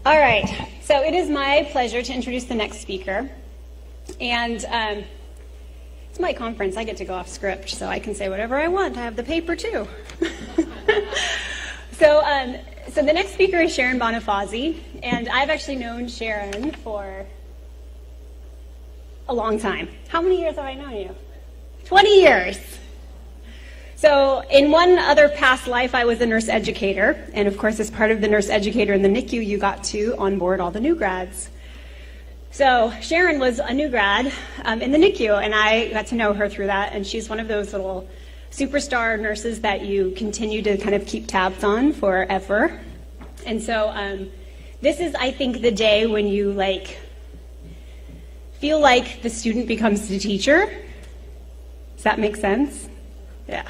All right, so it is my pleasure to introduce the next speaker. And it's my conference. I get to go off script, so I can say whatever I want. I have the paper, too. So the next speaker is Sharon Bonifazi, and I've actually known Sharon for a long time. How many years have I known you? 20 years. So in one other past life, I was a nurse educator, and of course, as part of the nurse educator in the NICU, you got to onboard all the new grads. So Sharon was a new grad in the NICU, and I got to know her through that, and she's one of those little superstar nurses that you continue to kind of keep tabs on forever. And so this is, I think, the day when you feel like the student becomes the teacher. Does that make sense? Yeah.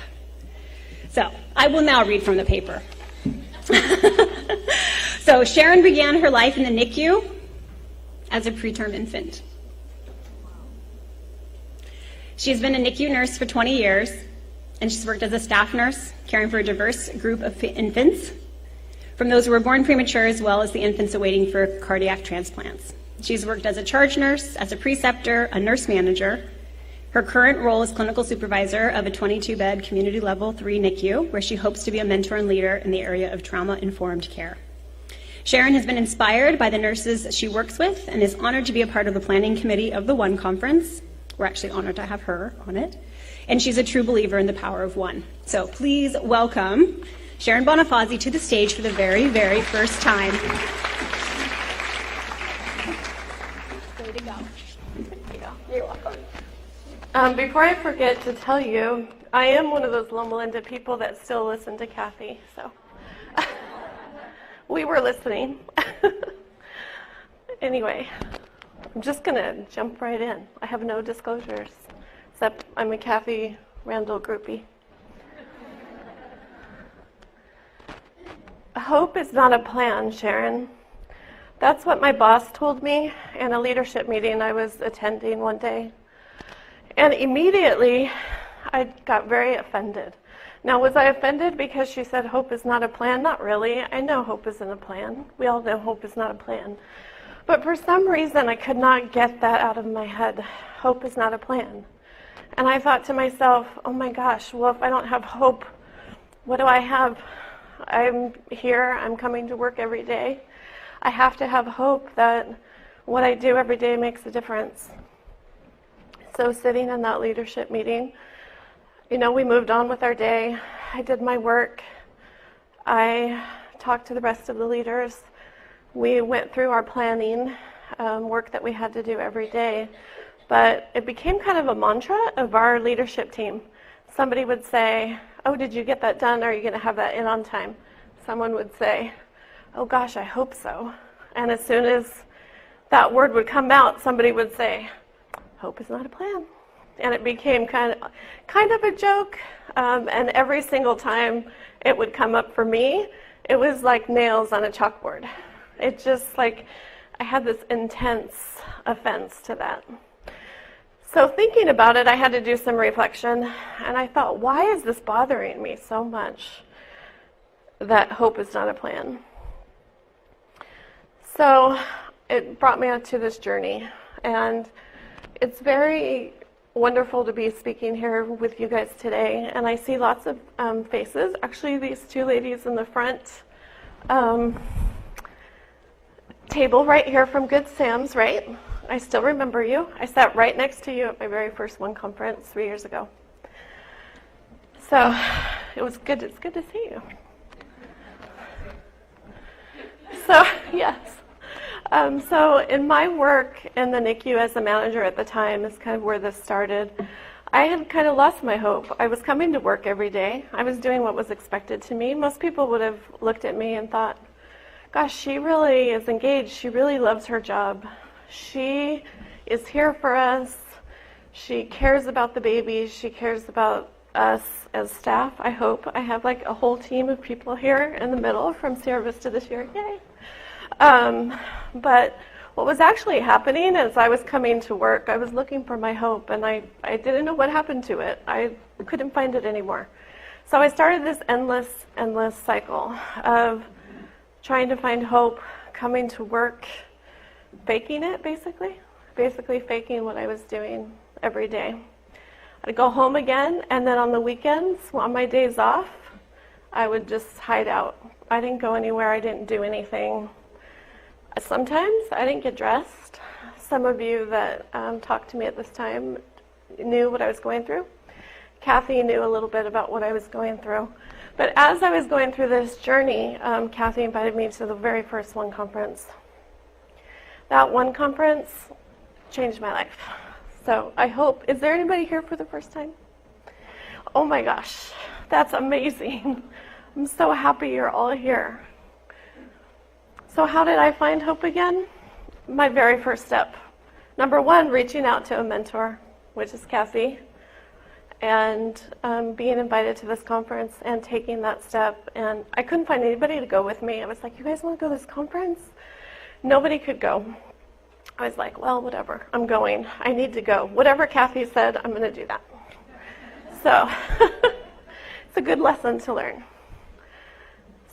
So I will now read from the paper. So Sharon began her life in the NICU as a preterm infant. She's been a NICU nurse for 20 years, and she's worked as a staff nurse, caring for a diverse group of infants, from those who were born premature as well as the infants awaiting for cardiac transplants. She's worked as a charge nurse, as a preceptor, a nurse manager. Her current role is clinical supervisor of a 22-bed community level 3 NICU, where she hopes to be a mentor and leader in the area of trauma-informed care. Sharon has been inspired by the nurses she works with and is honored to be a part of the planning committee of the One Conference. We're actually honored to have her on it. And she's a true believer in the power of one. So please welcome Sharon Bonifazi to the stage for the very, very first time. Way to go. You're welcome. Before I forget to tell you, I am one of those Loma Linda people that still listen to Kathy, so we were listening. Anyway, I'm just going to jump right in. I have no disclosures, except I'm a Kathy Randall groupie. Hope is not a plan, Sharon. That's what my boss told me in a leadership meeting I was attending one day. And immediately, I got very offended. Now, was I offended because she said hope is not a plan? Not really. I know hope isn't a plan. We all know hope is not a plan. But for some reason, I could not get that out of my head. Hope is not a plan. And I thought to myself, oh my gosh, well, if I don't have hope, what do I have? I'm here. I'm coming to work every day. I have to have hope that what I do every day makes a difference. So sitting in that leadership meeting, we moved on with our day. I did my work. I talked to the rest of the leaders. We went through our planning work that we had to do every day. But it became kind of a mantra of our leadership team. Somebody would say, oh, did you get that done? Are you going to have that in on time? Someone would say, oh gosh, I hope so. And as soon as that word would come out, somebody would say, hope is not a plan. And it became kind of a joke. And every single time it would come up for me, it was like nails on a chalkboard. It just I had this intense offense to that. So thinking about it, I had to do some reflection. And I thought, why is this bothering me so much that hope is not a plan? So it brought me out to this journey. And it's very wonderful to be speaking here with you guys today, and I see lots of faces. Actually, these two ladies in the front table right here from Good Sam's, right? I still remember you. I sat right next to you at my very first One Conference 3 years ago. So it's good to see you. So, yes. So in my work in the NICU as a manager at the time is kind of where this started. I had kind of lost my hope. I was coming to work every day. I was doing what was expected to me. Most people would have looked at me and thought, gosh, she really is engaged. She really loves her job. She is here for us. She cares about the babies. She cares about us as staff, I hope. I have a whole team of people here in the middle from Sierra Vista this year. Yay. But what was actually happening as I was coming to work, I was looking for my hope, and I didn't know what happened to it. I couldn't find it anymore. So I started this endless cycle of trying to find hope, coming to work, faking it, basically faking what I was doing every day. I'd go home again, and then on the weekends, on my days off, I would just hide out. I didn't go anywhere. I didn't do anything. Sometimes I didn't get dressed. Some of you that talked to me at this time knew what I was going through. Kathy knew a little bit about what I was going through. But as I was going through this journey, Kathy invited me to the very first one conference. That one conference changed my life. So I hope, is there anybody here for the first time? Oh my gosh, that's amazing. I'm so happy you're all here. So how did I find hope again? My very first step. Number one, reaching out to a mentor, which is Kathy, and being invited to this conference and taking that step. And I couldn't find anybody to go with me. I was like, you guys want to go to this conference? Nobody could go. I was like, well, whatever, I'm going. I need to go. Whatever Kathy said, I'm going to do that. So it's a good lesson to learn.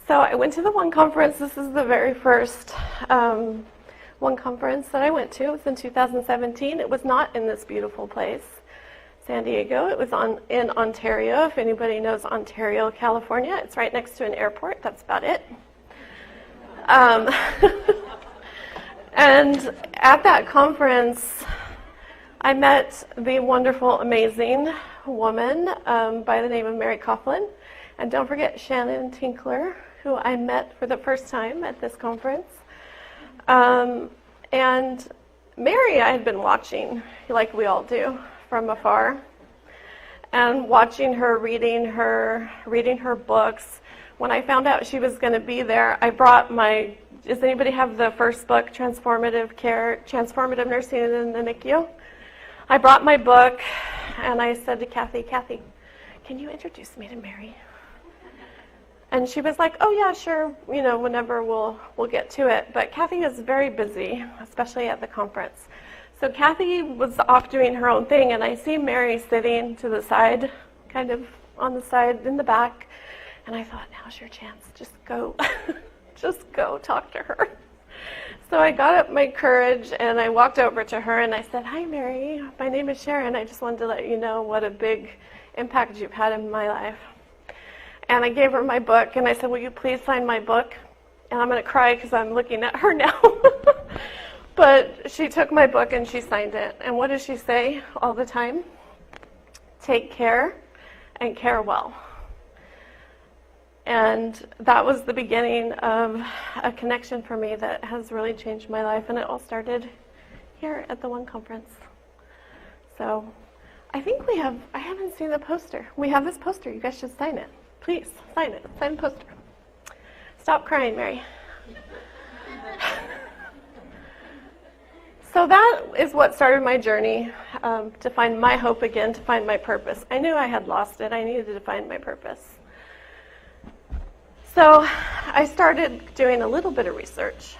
So I went to the one conference. This is the very first one conference that I went to. It was in 2017. It was not in this beautiful place, San Diego. It was in Ontario. If anybody knows Ontario, California, it's right next to an airport. That's about it. And at that conference, I met the wonderful, amazing woman by the name of Mary Coughlin. And don't forget Shannon Tinkler, who I met for the first time at this conference. And Mary I had been watching, like we all do, from afar. And watching her, reading her books. When I found out she was going to be there, I brought my... Does anybody have the first book, Transformative Nursing in the NICU? I brought my book, and I said to Kathy, can you introduce me to Mary? And she was like, oh yeah, sure, whenever we'll get to it. But Kathy is very busy, especially at the conference. So Kathy was off doing her own thing, and I see Mary sitting to the side, kind of on the side in the back. And I thought, now's your chance, just go. Just go talk to her. So I got up my courage and I walked over to her and I said, hi Mary, my name is Sharon. I just wanted to let you know what a big impact you've had in my life. And I gave her my book and I said, will you please sign my book? And I'm going to cry because I'm looking at her now. But she took my book and she signed it. And what does she say all the time? Take care and care well. And that was the beginning of a connection for me that has really changed my life. And it all started here at the one conference. So I think I haven't seen the poster. We have this poster. You guys should sign it. Please, sign it. Sign the poster. Stop crying, Mary. So that is what started my journey to find my hope again, to find my purpose. I knew I had lost it. I needed to find my purpose. So I started doing a little bit of research.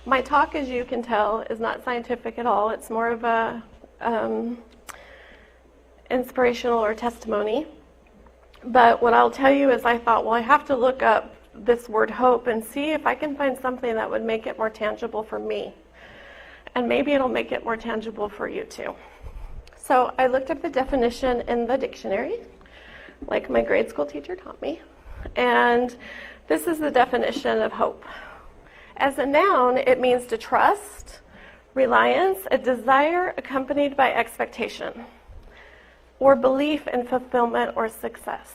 My talk, as you can tell, is not scientific at all. It's more of a inspirational or testimony. But what I'll tell you is I thought, well, I have to look up this word hope and see if I can find something that would make it more tangible for me. And maybe it'll make it more tangible for you too. So I looked up the definition in the dictionary, like my grade school teacher taught me. And this is the definition of hope. As a noun, it means to trust, reliance, a desire accompanied by expectation, or belief in fulfillment or success.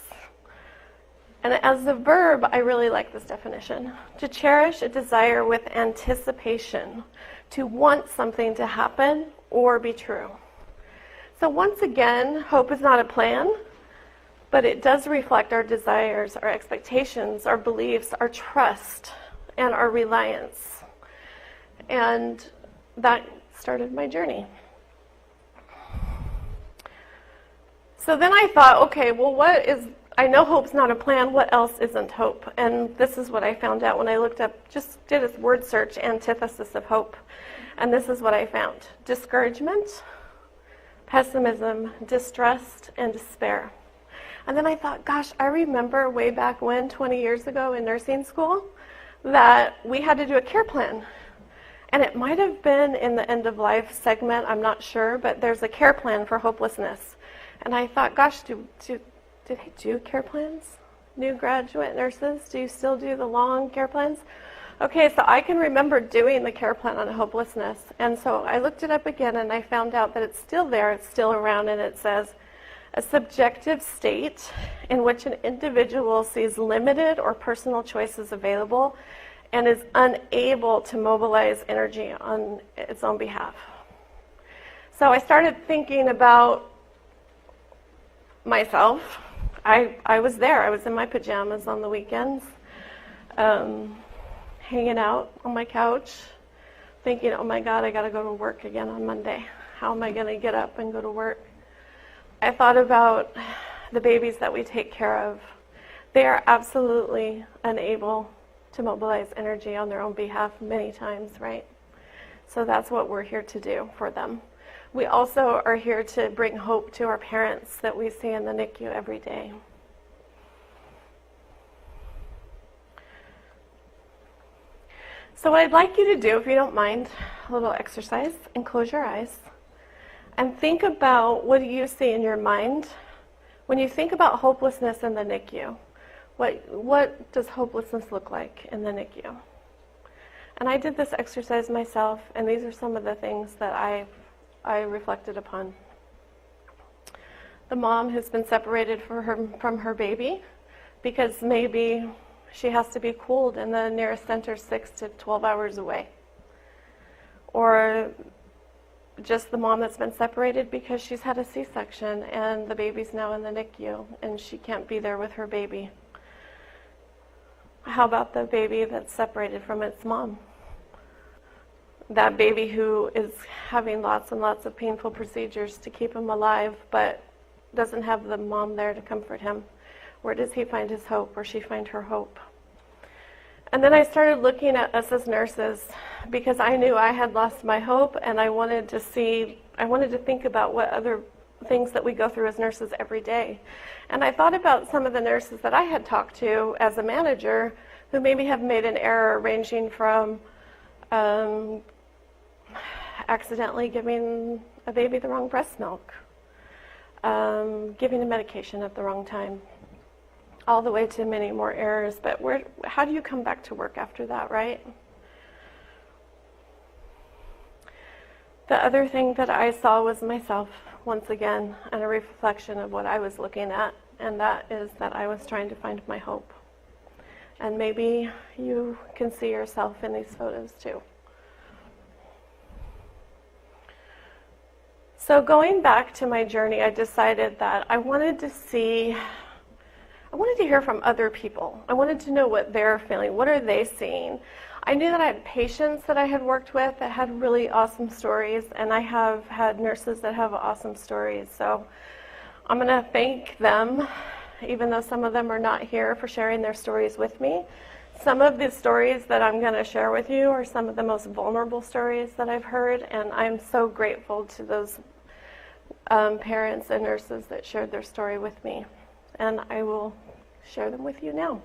And as a verb, I really like this definition. To cherish a desire with anticipation, to want something to happen or be true. So once again, hope is not a plan, but it does reflect our desires, our expectations, our beliefs, our trust, and our reliance. And that started my journey. So then I thought, okay, well, I know hope's not a plan, what else isn't hope? And this is what I found out when I looked up, just did a word search, antithesis of hope. And this is what I found: discouragement, pessimism, distrust, and despair. And then I thought, gosh, I remember way back when, 20 years ago in nursing school, that we had to do a care plan. And it might have been in the end of life segment, I'm not sure, but there's a care plan for hopelessness. And I thought, gosh, did they do care plans? New graduate nurses, do you still do the long care plans? Okay, so I can remember doing the care plan on hopelessness. And so I looked it up again and I found out that it's still there, it's still around, and it says, a subjective state in which an individual sees limited or personal choices available and is unable to mobilize energy on its own behalf. So I started thinking about myself. I was there. I was in my pajamas on the weekends, hanging out on my couch, thinking, oh my God, I got to go to work again on Monday. How am I going to get up and go to work? I thought about the babies that we take care of. They are absolutely unable to mobilize energy on their own behalf many times, right? So that's what we're here to do for them. We also are here to bring hope to our parents that we see in the NICU every day. So what I'd like you to do, if you don't mind, a little exercise, and close your eyes. And think about, what do you see in your mind when you think about hopelessness in the NICU? What does hopelessness look like in the NICU? And I did this exercise myself, and these are some of the things that I reflected upon. The mom who's been separated from her baby because maybe she has to be cooled and the nearest center 6 to 12 hours away. Or just the mom that's been separated because she's had a C-section and the baby's now in the NICU and she can't be there with her baby. How about the baby that's separated from its mom? That baby who is having lots and lots of painful procedures to keep him alive but doesn't have the mom there to comfort him. Where does he find his hope, or she find her hope? And then I started looking at us as nurses because I knew I had lost my hope, and I wanted to think about what other things that we go through as nurses every day. And I thought about some of the nurses that I had talked to as a manager who maybe have made an error ranging from accidentally giving a baby the wrong breast milk, giving a medication at the wrong time, all the way to many more errors. But how do you come back to work after that, right? The other thing that I saw was myself, once again, and a reflection of what I was looking at, and that is that I was trying to find my hope. And maybe you can see yourself in these photos too. So going back to my journey, I decided that I wanted to hear from other people. I wanted to know what they're feeling. What are they seeing? I knew that I had patients that I had worked with that had really awesome stories, and I have had nurses that have awesome stories. So I'm going to thank them, even though some of them are not here, for sharing their stories with me. Some of the stories that I'm going to share with you are some of the most vulnerable stories that I've heard, and I'm so grateful to those parents and nurses that shared their story with me. And I will share them with you now.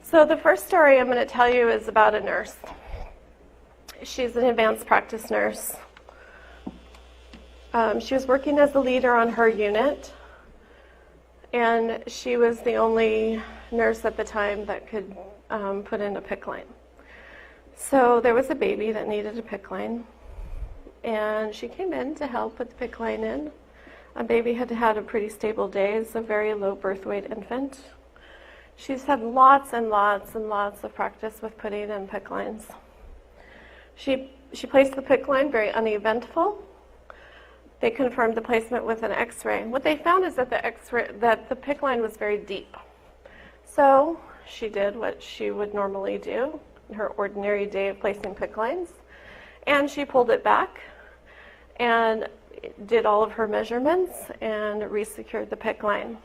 So the first story I'm going to tell you is about a nurse. She's an advanced practice nurse. She was working as the leader on her unit, and she was the only nurse at the time that could put in a PICC line. So there was a baby that needed a PICC line, and she came in to help put the PICC line in. A baby had had a pretty stable day. It's a very low birth weight infant. She's had lots and lots and lots of practice with putting in PICC lines. She placed the PICC line very uneventful. They confirmed the placement with an X-ray. What they found is that the PICC line was very deep. So she did what she would normally do in her ordinary day of placing PICC lines, and she pulled it back and did all of her measurements and re-secured the PICC line.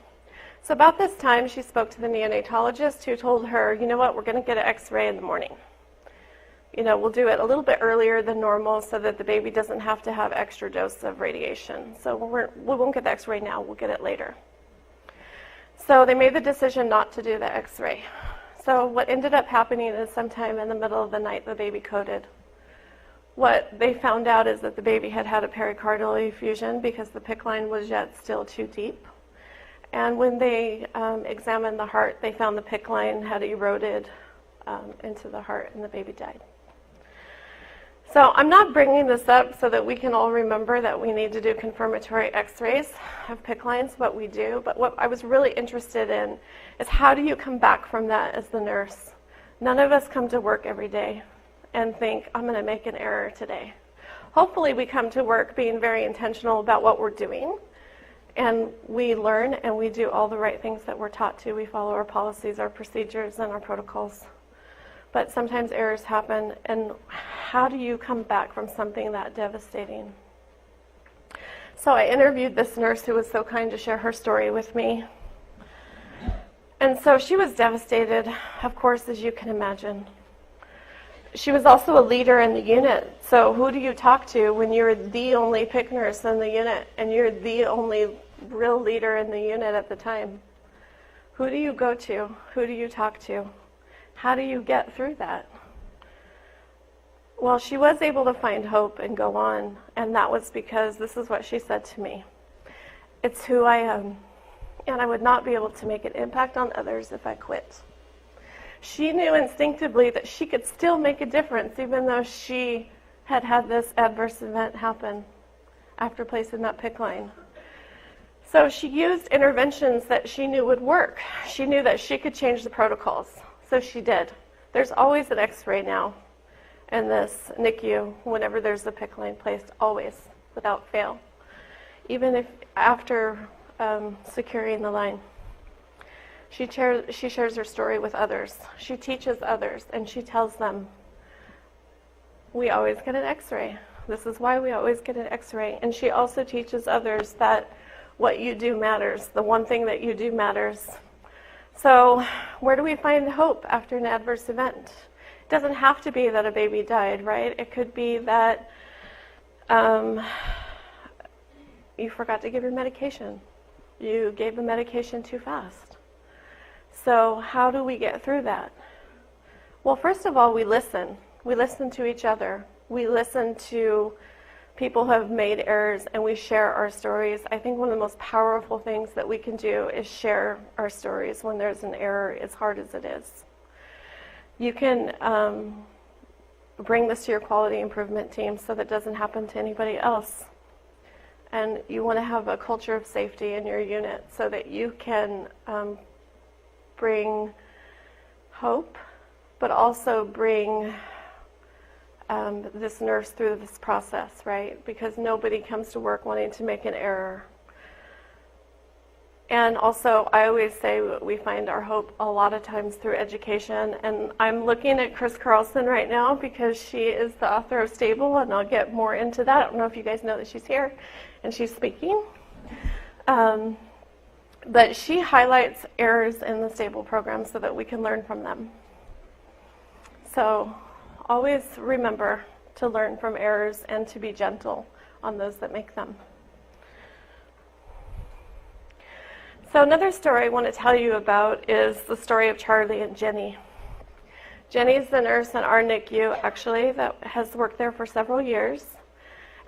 So about this time, she spoke to the neonatologist, who told her, you know what, we're going to get an X-ray in the morning. You know, we'll do it a little bit earlier than normal so that the baby doesn't have to have extra dose of radiation. So we won't get the X-ray now, we'll get it later. So they made the decision not to do the X-ray. So what ended up happening is sometime in the middle of the night, the baby coded. What they found out is that the baby had had a pericardial effusion because the PICC line was yet still too deep. And when they examined the heart, they found the PICC line had eroded into the heart and the baby died. So I'm not bringing this up so that we can all remember that we need to do confirmatory x-rays of PICC lines, what we do, but what I was really interested in is how do you come back from that as the nurse? None of us come to work every day and think, I'm going to make an error today. Hopefully we come to work being very intentional about what we're doing, and we learn and we do all the right things that we're taught to. We follow our policies, our procedures, and our protocols. But sometimes errors happen, and how do you come back from something that devastating? So I interviewed this nurse who was so kind to share her story with me. And so she was devastated, of course, as you can imagine. She was also a leader in the unit. So who do you talk to when you're the only PICC nurse in the unit and you're the only real leader in the unit at the time? Who do you go to? Who do you talk to? How do you get through that? Well, she was able to find hope and go on, and that was because this is what she said to me. It's who I am, and I would not be able to make an impact on others if I quit. She knew instinctively that she could still make a difference even though she had had this adverse event happen after placing that PICC line. So she used interventions that she knew would work. She knew that she could change the protocols. So she did. There's always an x-ray now in this NICU whenever there's a PICC line placed, always, without fail, even if after securing the line. She shares her story with others. She teaches others, and she tells them, we always get an x-ray. This is why we always get an x-ray. And she also teaches others that what you do matters. The one thing that you do matters. So where do we find hope after an adverse event? It doesn't have to be that a baby died, right? It could be that you forgot to give your medication. You gave the medication too fast. So how do we get through that? Well, first of all, we listen. We listen to each other. We listen to people who have made errors, and we share our stories. I think one of the most powerful things that we can do is share our stories when there's an error, as hard as it is. You can bring this to your quality improvement team so that it doesn't happen to anybody else. And you want to have a culture of safety in your unit so that you can bring hope, but also bring this nurse through this process, right? Because nobody comes to work wanting to make an error. And also, I always say we find our hope a lot of times through education. And I'm looking at Chris Carlson right now because she is the author of Stable, and I'll get more into that. I don't know if you guys know that she's here and she's speaking. But she highlights errors in the Stable program so that we can learn from them. So always remember to learn from errors and to be gentle on those that make them. So another story I want to tell you about is the story of Charlie and Jenny. Jenny's the nurse in our NICU, actually, that has worked there for several years.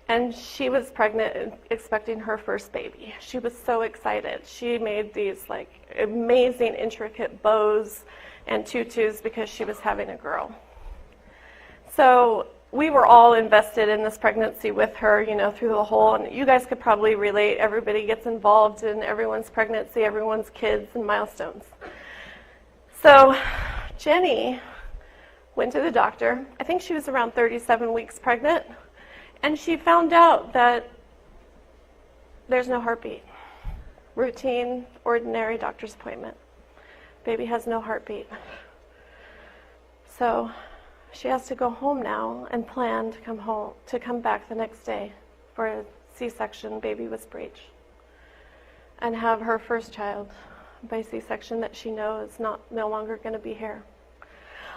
And she was pregnant and expecting her first baby. She was so excited. She made these amazing intricate bows and tutus because she was having a girl. So we were all invested in this pregnancy with her, through the whole, and you guys could probably relate. Everybody gets involved in everyone's pregnancy, everyone's kids and milestones. So Jenny went to the doctor. I think she was around 37 weeks pregnant, and she found out that there's no heartbeat. Routine, ordinary doctor's appointment. Baby has no heartbeat. So she has to go home now and plan to come back the next day for a C-section, baby with breech, and have her first child by C-section that she knows is no longer going to be here.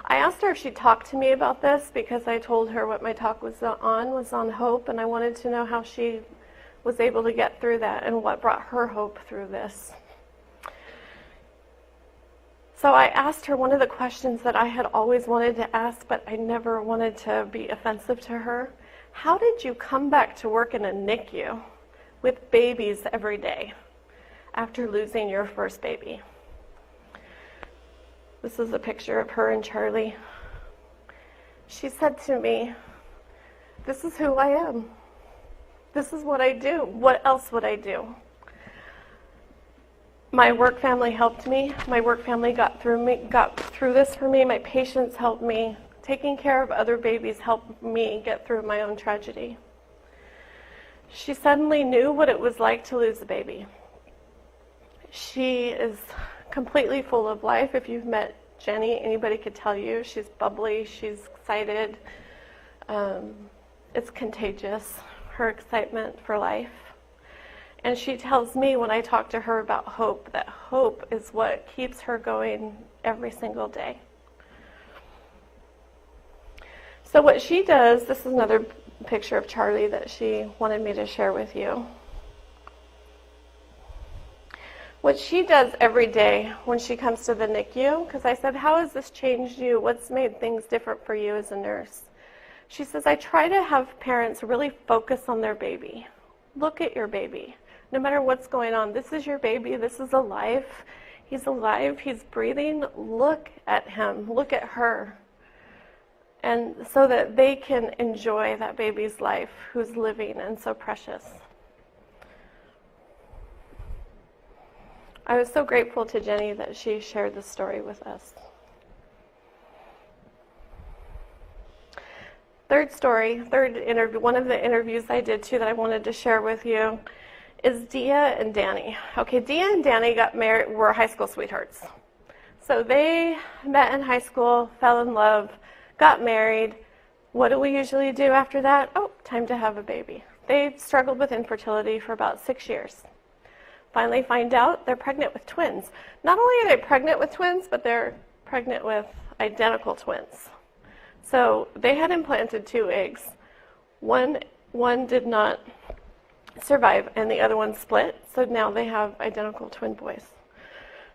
I asked her if she'd talk to me about this because I told her what my talk was on hope, and I wanted to know how she was able to get through that and what brought her hope through this. So I asked her one of the questions that I had always wanted to ask, but I never wanted to be offensive to her. How did you come back to work in a NICU with babies every day after losing your first baby? This is a picture of her and Charlie. She said to me, "This is who I am. This is what I do. What else would I do?" My work family helped me. My work family got through this for me. My patients helped me. Taking care of other babies helped me get through my own tragedy. She suddenly knew what it was like to lose a baby. She is completely full of life. If you've met Jenny, anybody could tell you. She's bubbly, she's excited. It's contagious, her excitement for life. And she tells me when I talk to her about hope, that hope is what keeps her going every single day. So what she does, this is another picture of Charlie that she wanted me to share with you. What she does every day when she comes to the NICU, because I said, "How has this changed you? What's made things different for you as a nurse?" She says, "I try to have parents really focus on their baby. Look at your baby. No matter what's going on, this is your baby. This is alive. He's alive. He's breathing. Look at him. Look at her." And so that they can enjoy that baby's life who's living and so precious. I was so grateful to Jenny that she shared this story with us. Third interview, one of the interviews I did too that I wanted to share with you is Dia and Danny. Okay, Dia and Danny got married, were high school sweethearts. So they met in high school, fell in love, got married. What do we usually do after that? Oh, time to have a baby. They struggled with infertility for about 6 years. Finally find out they're pregnant with twins. Not only are they pregnant with twins, but they're pregnant with identical twins. So they had implanted 2 eggs. One did not survive and the other one split. So now they have identical twin boys.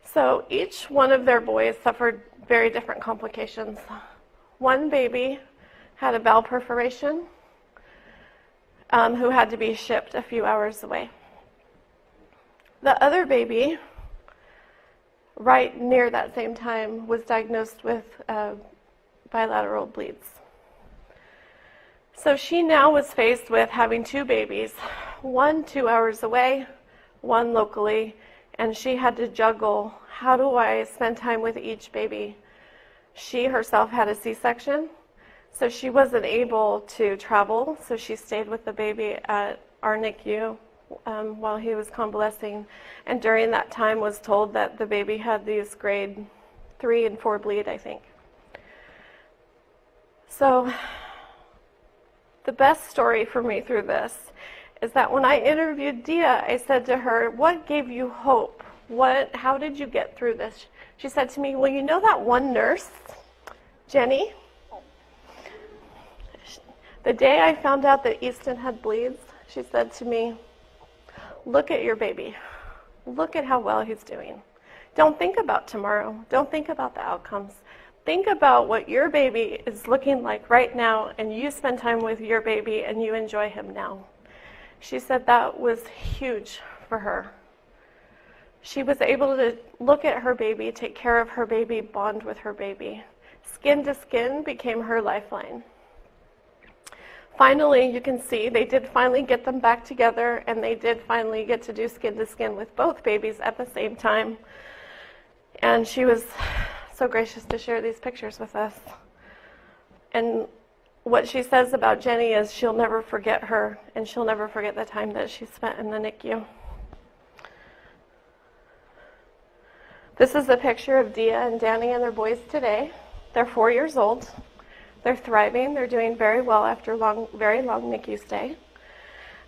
So each one of their boys suffered very different complications. One baby had a bowel perforation who had to be shipped a few hours away. The other baby, right near that same time, was diagnosed with bilateral bleeds. So she now was faced with having 2 babies, one 2 hours away, one locally, and she had to juggle, how do I spend time with each baby? She herself had a C-section, so she wasn't able to travel, so she stayed with the baby at our NICU while he was convalescing, and during that time was told that the baby had these grade 3 and 4 bleed, I think. So the best story for me through this is that when I interviewed Dia, I said to her, "What gave you hope? How did you get through this?" She said to me, "Well, you know that one nurse, Jenny? The day I found out that Easton had bleeds, she said to me, 'Look at your baby. Look at how well he's doing. Don't think about tomorrow. Don't think about the outcomes. Think about what your baby is looking like right now, and you spend time with your baby and you enjoy him now.'" She said that was huge for her. She was able to look at her baby, take care of her baby, bond with her baby. Skin to skin became her lifeline. Finally, you can see they did finally get them back together, and they did finally get to do skin to skin with both babies at the same time. And she was so gracious to share these pictures with us. And what she says about Jenny is she'll never forget her, and she'll never forget the time that she spent in the NICU. This is a picture of Dia and Danny and their boys today. They're 4 years old. They're thriving. They're doing very well after very long NICU stay.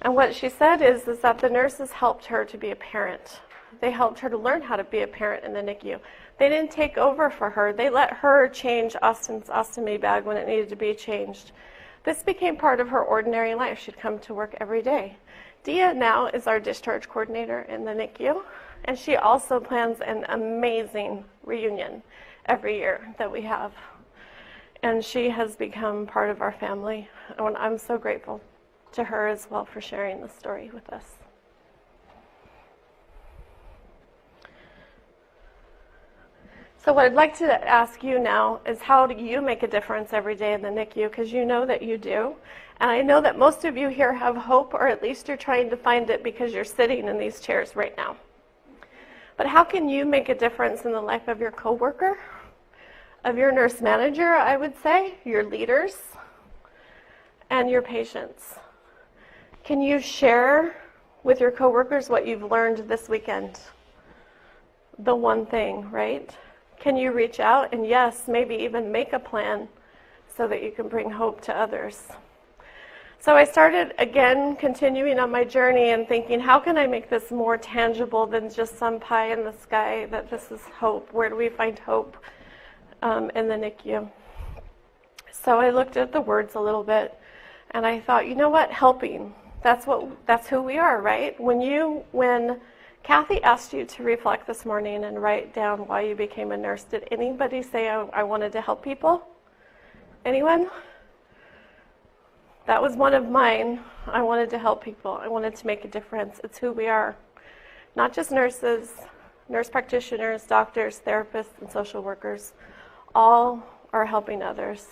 And what she said is that the nurses helped her to be a parent. They helped her to learn how to be a parent in the NICU. They didn't take over for her. They let her change Austin's ostomy bag when it needed to be changed. This became part of her ordinary life. She'd come to work every day. Dia now is our discharge coordinator in the NICU, And she also plans an amazing reunion every year that we have. And she has become part of our family. And I'm so grateful to her as well for sharing the story with us. So what I'd like to ask you now is, how do you make a difference every day in the NICU? Because you know that you do. And I know that most of you here have hope, or at least you're trying to find it because you're sitting in these chairs right now. But how can you make a difference in the life of your coworker, of your nurse manager, I would say, your leaders, and your patients? Can you share with your coworkers what you've learned this weekend? The one thing, right? Can you reach out and, yes, maybe even make a plan so that you can bring hope to others? So I started, again, continuing on my journey and thinking, how can I make this more tangible than just some pie in the sky, that this is hope? Where do we find hope in the NICU? So I looked at the words a little bit, and I thought, you know what? Helping. That's who we are, right? When Kathy asked you to reflect this morning and write down why you became a nurse, did anybody say I wanted to help people? Anyone? That was one of mine. I wanted to help people. I wanted to make a difference. It's who we are. Not just nurses, nurse practitioners, doctors, therapists, and social workers. All are helping others.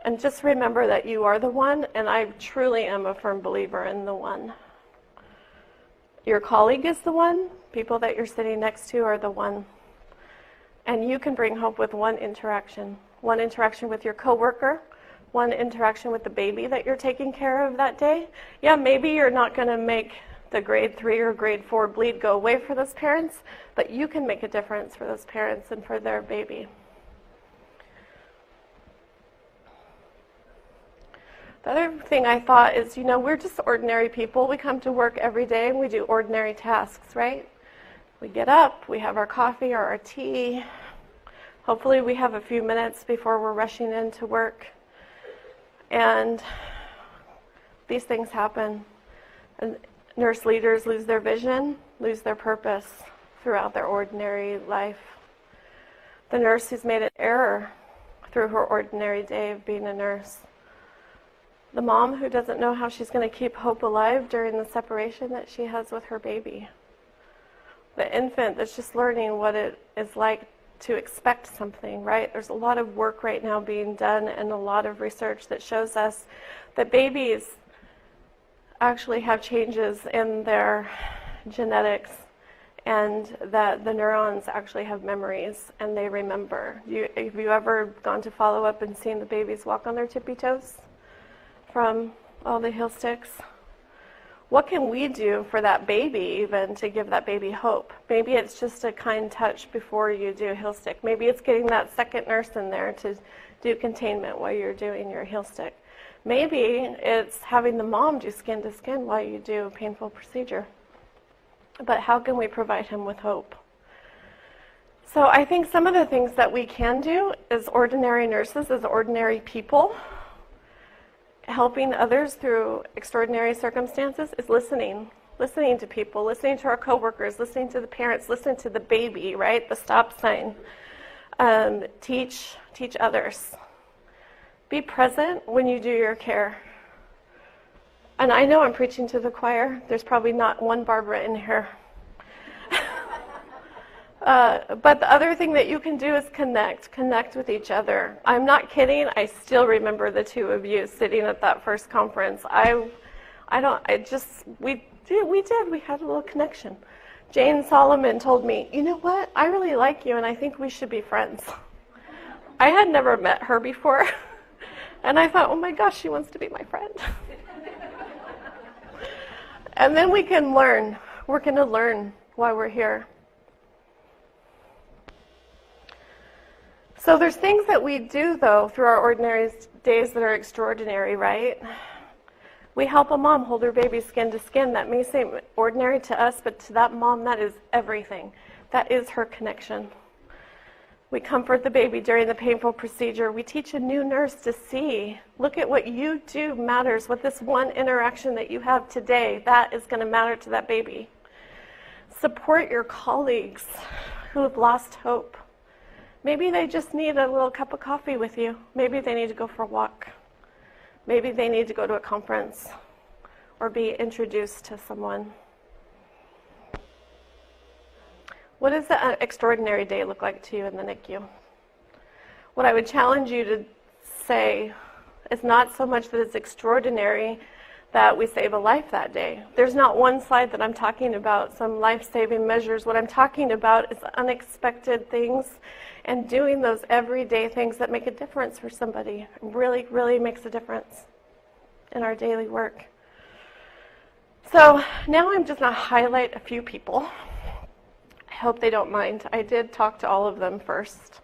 And just remember that you are the one, and I truly am a firm believer in the one. Your colleague is the one. People that you're sitting next to are the one. And you can bring hope with one interaction. One interaction with your coworker, one interaction with the baby that you're taking care of that day. Yeah, maybe you're not going to make the grade 3 or grade 4 bleed go away for those parents, but you can make a difference for those parents and for their baby. The other thing I thought is, we're just ordinary people. We come to work every day and we do ordinary tasks, right? We get up, we have our coffee or our tea. Hopefully we have a few minutes before we're rushing into work. And these things happen. And nurse leaders lose their vision, lose their purpose throughout their ordinary life. The nurse who's made an error through her ordinary day of being a nurse. The mom who doesn't know how she's going to keep hope alive during the separation that she has with her baby. The infant that's just learning what it is like to expect something, right? There's a lot of work right now being done and a lot of research that shows us that babies actually have changes in their genetics and that the neurons actually have memories and they remember. Have you ever gone to follow up and seen the babies walk on their tippy toes from all the heel sticks? What can we do for that baby even to give that baby hope? Maybe it's just a kind touch before you do a heel stick. Maybe it's getting that second nurse in there to do containment while you're doing your heel stick. Maybe it's having the mom do skin to skin while you do a painful procedure. But how can we provide him with hope? So I think some of the things that we can do as ordinary nurses, as ordinary people, helping others through extraordinary circumstances, is listening to people, listening to our coworkers, listening to the parents, listening to the baby, right? The stop sign. Teach others. Be present when you do your care. And I know I'm preaching to the choir. There's probably not one Barbara in here. But the other thing that you can do is connect with each other. I'm not kidding. I still remember the two of you sitting at that first conference. We had a little connection. Jane Solomon told me, you know what? I really like you and I think we should be friends. I had never met her before. And I thought, oh my gosh, she wants to be my friend. And then we can learn. We're going to learn why we're here. So there's things that we do, though, through our ordinary days that are extraordinary, right? We help a mom hold her baby skin to skin. That may seem ordinary to us, but to that mom, that is everything. That is her connection. We comfort the baby during the painful procedure. We teach a new nurse to see. Look at what you do matters. What this one interaction that you have today, that is going to matter to that baby. Support your colleagues who have lost hope. Maybe they just need a little cup of coffee with you. Maybe they need to go for a walk. Maybe they need to go to a conference or be introduced to someone. What does an extraordinary day look like to you in the NICU? What I would challenge you to say is not so much that it's extraordinary that we save a life that day. There's not one slide that I'm talking about some life-saving measures. What I'm talking about is unexpected things and doing those everyday things that make a difference for somebody. It really, really makes a difference in our daily work. So now I'm just going to highlight a few people. I hope they don't mind. I did talk to all of them first.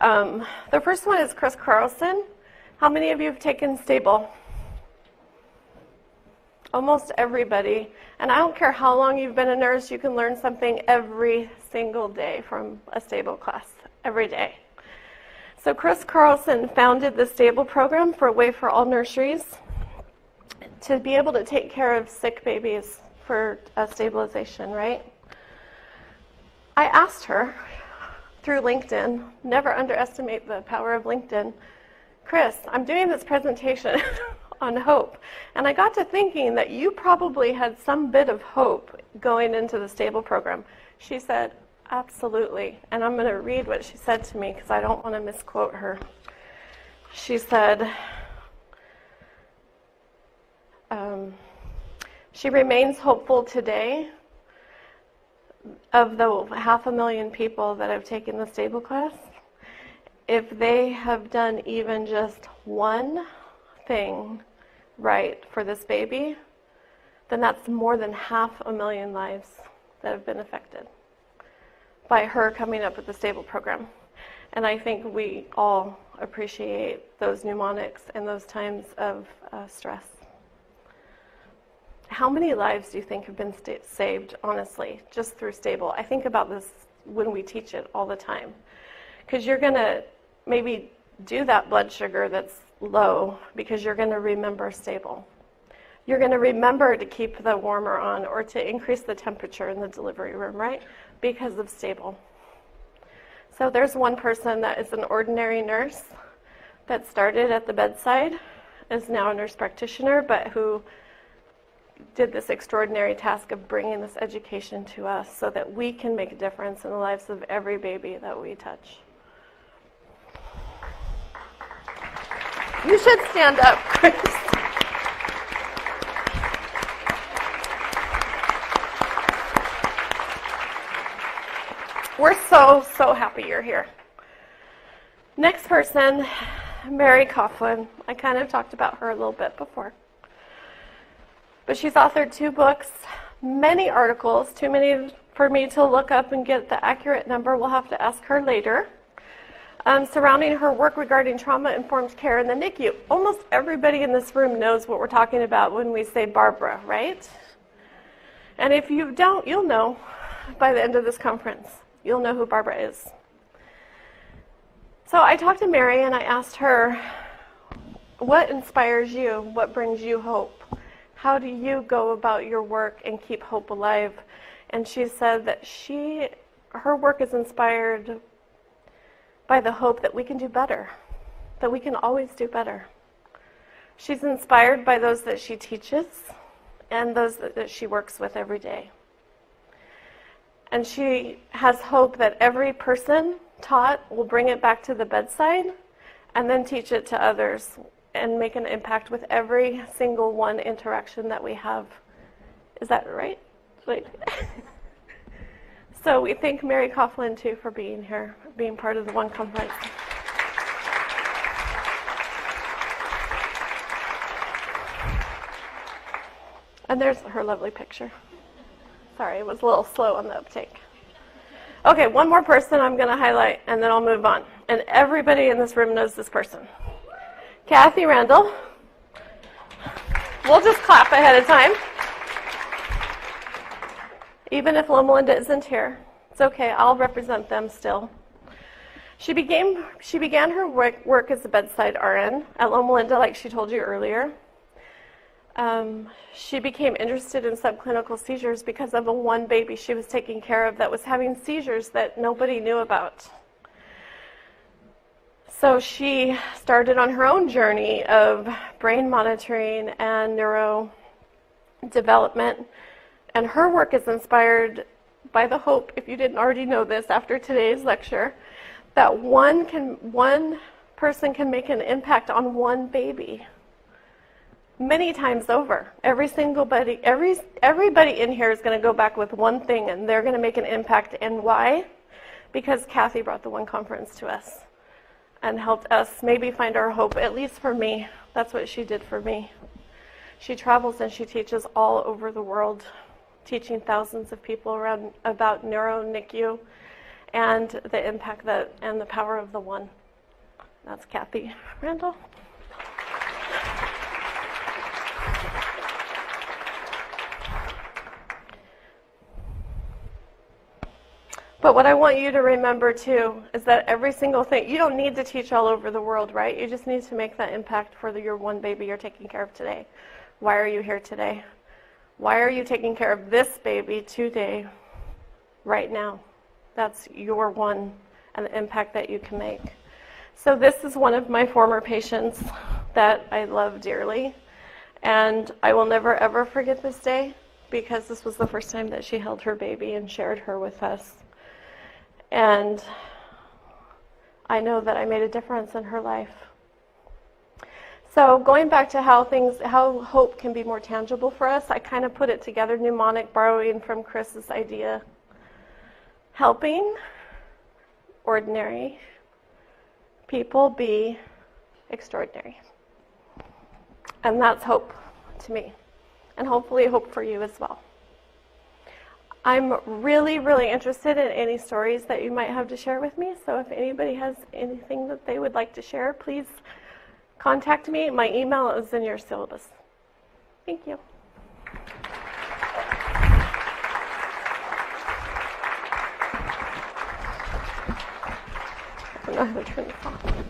The first one is Chris Carlson. How many of you have taken Stable? Almost everybody. And I don't care how long you've been a nurse, you can learn something every single day from a Stable class, every day. So Chris Carlson founded the Stable program for Way for All Nurseries to be able to take care of sick babies for stabilization, right? I asked her through LinkedIn, never underestimate the power of LinkedIn, Chris, I'm doing this presentation on hope. And I got to thinking that you probably had some bit of hope going into the Stable program. She said, absolutely. And I'm going to read what she said to me because I don't want to misquote her. She said, she remains hopeful today of the 500,000 people that have taken the Stable class. If they have done even just one thing right for this baby, then that's more than 500,000 lives that have been affected by her coming up with the Stable program. And I think we all appreciate those mnemonics and those times of stress. How many lives do you think have been saved, honestly, just through Stable? I think about this when we teach it all the time. Because you're going to maybe do that blood sugar that's low because you're going to remember Stable. You're going to remember to keep the warmer on or to increase the temperature in the delivery room, right? Because of Stable. So there's one person that is an ordinary nurse that started at the bedside, is now a nurse practitioner, but who did this extraordinary task of bringing this education to us so that we can make a difference in the lives of every baby that we touch. You should stand up, Chris. We're so happy you're here. Next person, Mary Coughlin. I kind of talked about her a little bit before. But she's authored 2 books, many articles, too many for me to look up and get the accurate number. We'll have to ask her later. Surrounding her work regarding trauma-informed care in the NICU. Almost everybody in this room knows what we're talking about when we say Barbara, right? And if you don't, you'll know by the end of this conference. You'll know who Barbara is. So I talked to Mary and I asked her, what inspires you? What brings you hope? How do you go about your work and keep hope alive? And she said that her work is inspired by the hope that we can do better, that we can always do better. She's inspired by those that she teaches and those that she works with every day. And she has hope that every person taught will bring it back to the bedside and then teach it to others and make an impact with every single one interaction that we have. Is that right? Wait. So we thank Mary Coughlin, too, for being here, being part of the One Conference. And there's her lovely picture. Sorry, it was a little slow on the uptake. Okay, one more person I'm going to highlight, and then I'll move on. And everybody in this room knows this person. Kathy Randall. We'll just clap ahead of time. Even if Loma Linda isn't here, it's okay. I'll represent them still. She began her work as a bedside RN at Loma Linda, like she told you earlier. She became interested in subclinical seizures because of one baby she was taking care of that was having seizures that nobody knew about. So she started on her own journey of brain monitoring and neuro development, and her work is inspired by the hope, if you didn't already know this after today's lecture, that one person can make an impact on one baby many times over. Everybody in here is going to go back with one thing, and they're going to make an impact. And why? Because Kathy brought the One Conference to us and helped us maybe find our hope, at least for me. That's what she did for me. She travels and she teaches all over the world, teaching thousands of people around about NeuroNICU and the impact and the power of the one. That's Kathy Randall. But what I want you to remember too is that every single thing, you don't need to teach all over the world, right? You just need to make that impact for your one baby you're taking care of today. Why are you here today? Why are you taking care of this baby today, right now? That's your one and the impact that you can make. So this is one of my former patients that I love dearly. And I will never, ever forget this day because this was the first time that she held her baby and shared her with us. And I know that I made a difference in her life. So going back to how hope can be more tangible for us, I kind of put it together, mnemonic, borrowing from Chris's idea. Helping ordinary people be extraordinary. And that's hope to me. And hopefully hope for you as well. I'm really, really interested in any stories that you might have to share with me. So if anybody has anything that they would like to share, please contact me. My email is in your syllabus. Thank you. I don't know how to turn this off.